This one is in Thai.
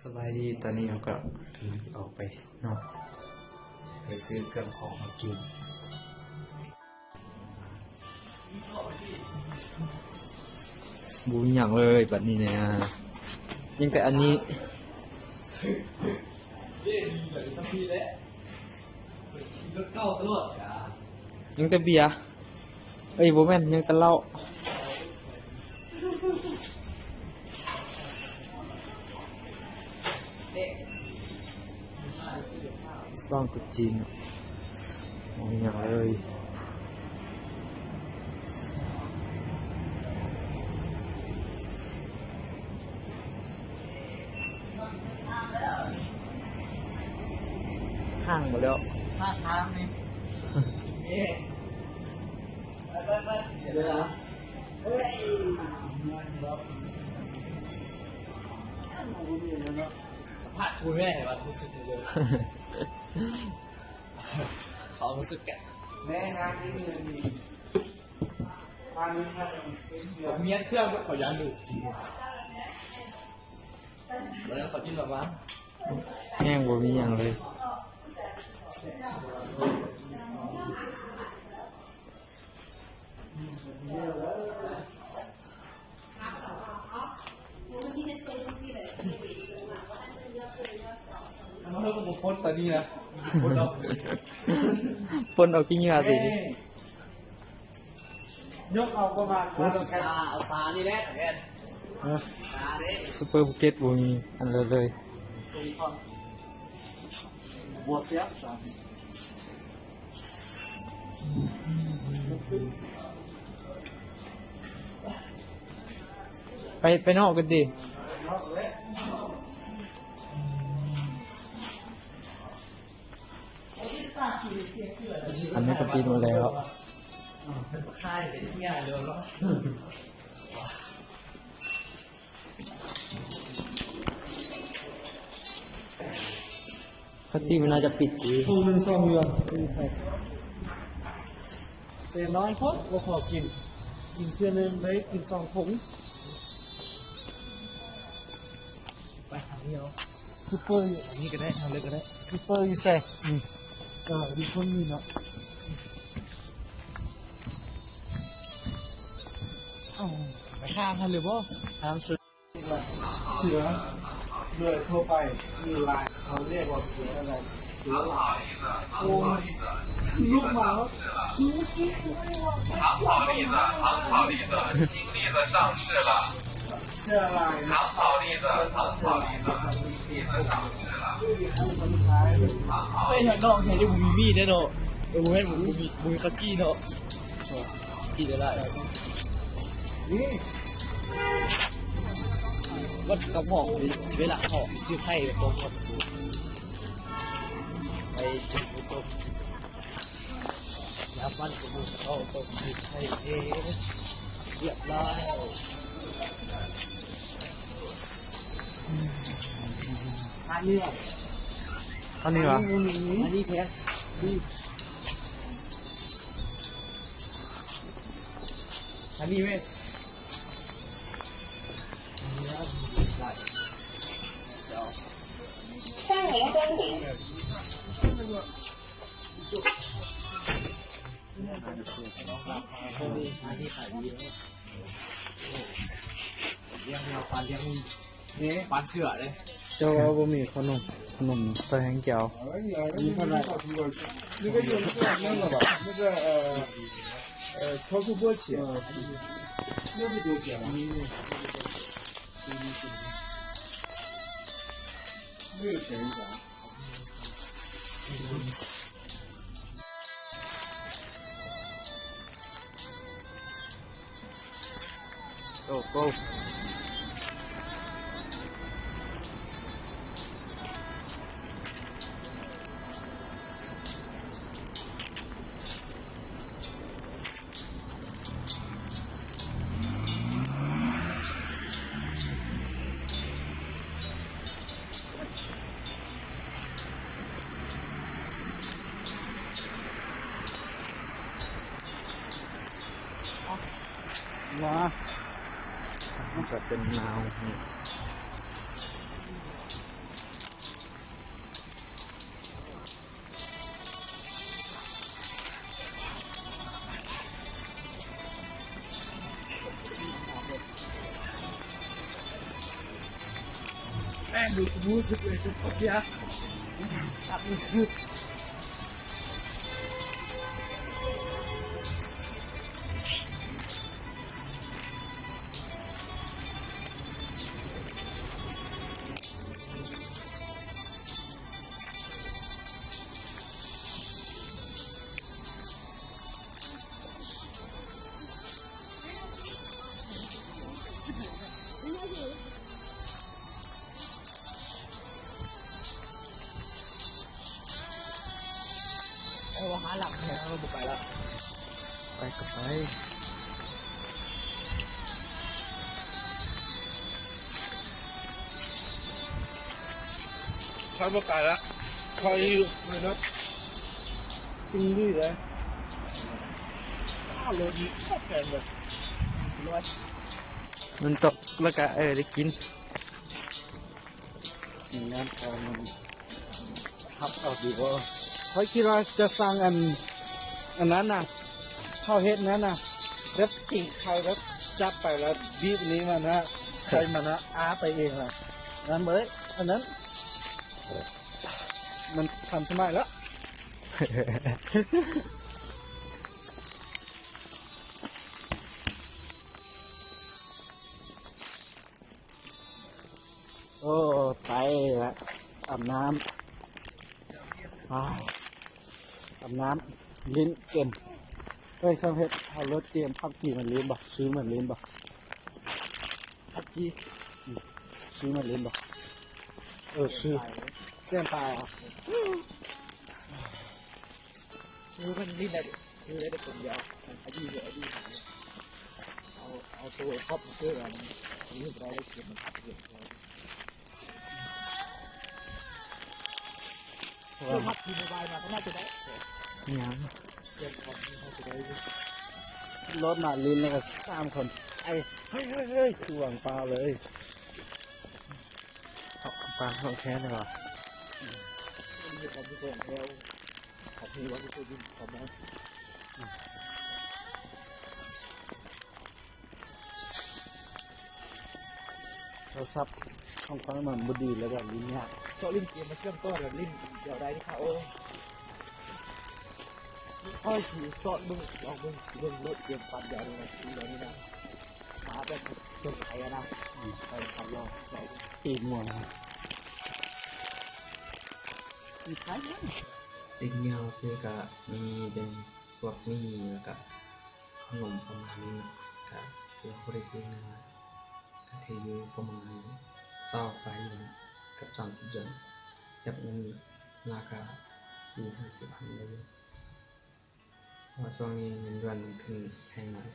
สบายดีตอนนี้เราก็ออกไปนอกไปซื้อเครื่องของมากินบูมอย่างเลยแบบนี้เนี่ยยังแต่อันนี้ยังแต่เบียร์เอ้ยโบแมนยังแต่เหล้าซ่องกุจีนมองอย่างเลยห่างหมดแล้วห้าช้างนี่เดี๋ยวนะเฮ้ยผ่านคุยแม่เห็นป่ะรู้สึกเลยเขารู้สึกแก่แม่งานนี้มีมานี้ผมเมียเครื่องขอยันดูแล้วขอจิ้มแบบว่าแห้งบ่มีอย่างเลยมันเพิ่มบุคคลตอนนี้นะปนเอาขี้เหงื่อสิยกเอาก็มาเอาซานี่แหละซูเปอร์ภูเก็ตบุญอันเลยบัวเสียบไปนอกกันดิอันนี้ก็ปีนมาแล้วค่ายเป็นที่งานเดิมแล้วปกติมันน่าจะปิดดีตู้นึงซ่อมเรือเจน้อยพดเราขอกินเพื่อนนึงได้กิน2 ถุงไปทางนี้เอาคูเปอร์อันนี้ก็ได้ทางเลยก็ได้คูเปอร์อยู่ใช่ก็ดีคนนี้เนาะไปข้ามทันหรือบ่ข้ามเสือเรือทั่วไปมีลายเขาเรียกว่าเสืออะไรเสือลายโอ้ยลูกหมา糖炒栗子，糖炒栗子，新栗子上市了。เสือลาย糖炒栗子，糖炒栗子，栗子上市了。ไม่เห็นน้องเห็นได้บุมีมีดแน่นอนบุมีบุมีข้าวจี้เนาะจี้ได้นี่วัดกระหอกจะไปหลักหอกซื้อไข่กับต้มครับไปจุดต้มยาปั้นกระบุกเข้าต้มไข่เรียบร้อยอันนี้วะอันนี้แท้อันนี้เว้ย三零公里。เลี้ยงแมวปลาเลี้ยงนี่ปลาเสือเลยเจ้าว่าบ่มีขนมใส่แห้งเจียว你看看，那个就是那个吧，那个超速波起，60多钱了。没有便宜的。Goว้ามันก็เป็นนาวนี่ แม่งดูรู้สึกเลยทุกคนเนี่ยตัดมือเอาหาหลักแทนเราบุกไปแล้วไปก็ไปเขาประกาศแล้วเขาอยู่ไม่รับปีนี่เลยข้าวโลดีข้าวแพงเลยร้อย มันตกแล้วก็ได้กิน งานทองมันทับเอาดีกว่าเขาคิดว่าจะสร้างอันนั้นน่ะข้าวเฮ็ดนั้นน่ะแล้วปิ่งไข่แล้วจับไปแล้วบีบนี้มันนะใครมันนะอ้าไปเองอ่ะนั่นเบ้ยอันนั้น มันทำสมัยแล้ว โอ้ไปละอาบน้ำอาบน้ำลิ้นเต็มเฮ้ยช่างเพชรเอารถเตรียมพับกี่มันลืมบ่ซื้อมันลืมบ่พับกี่ซื้อมันลืมบ่ซื้อเส้นปลายอ่ะ ซื้อมันนี่แหละซื้อได้แต่คนเดียวอายุเยอะอายุหายเอาตัวครอบมาซื้อกันนี่เราได้เก็บมันทับเก็บเลยซื้อพับทีมบายมาก็น่าจะได้ยังเก็บของนี่เขาจะได้ รถมาลิ้นแล้วก็3 คนไอ้เฮ้ยคือหวังปลาเลย เอาปลาของแท้เลยเหรอมีความรู้สึกแล้วของพี่ว่าพี่ดินของแม่เราซับของฟังมันบดีแล้วแบบลิ้นยาก โซ่ลิ้นเกมมาเชื่อมต่อกับลิ้นเดี๋ยวได้ที่เขาค่อยขี่โซ่บึ้งลองบึ้งรถเกมปั่นเดี๋ยวนี้นะทีเดี๋ยวนี้นะมาแบบจนไข่นะไปขับลองไป ตีม่วง อีกครั้งนึง สิ่งที่เราซื้อก็มีเป็นพวกมีแล้วก็ขนมประมาณนี้ก็เพื่อผู้ได้ซื้อนะก็ถืออยู่ประมาณ20 ไปอยู่กับ30 จนแบบเงินราคา40-50 พันเลยเพราะช่วงนี้เงินเดือนมันขึ้นแพงหน่อย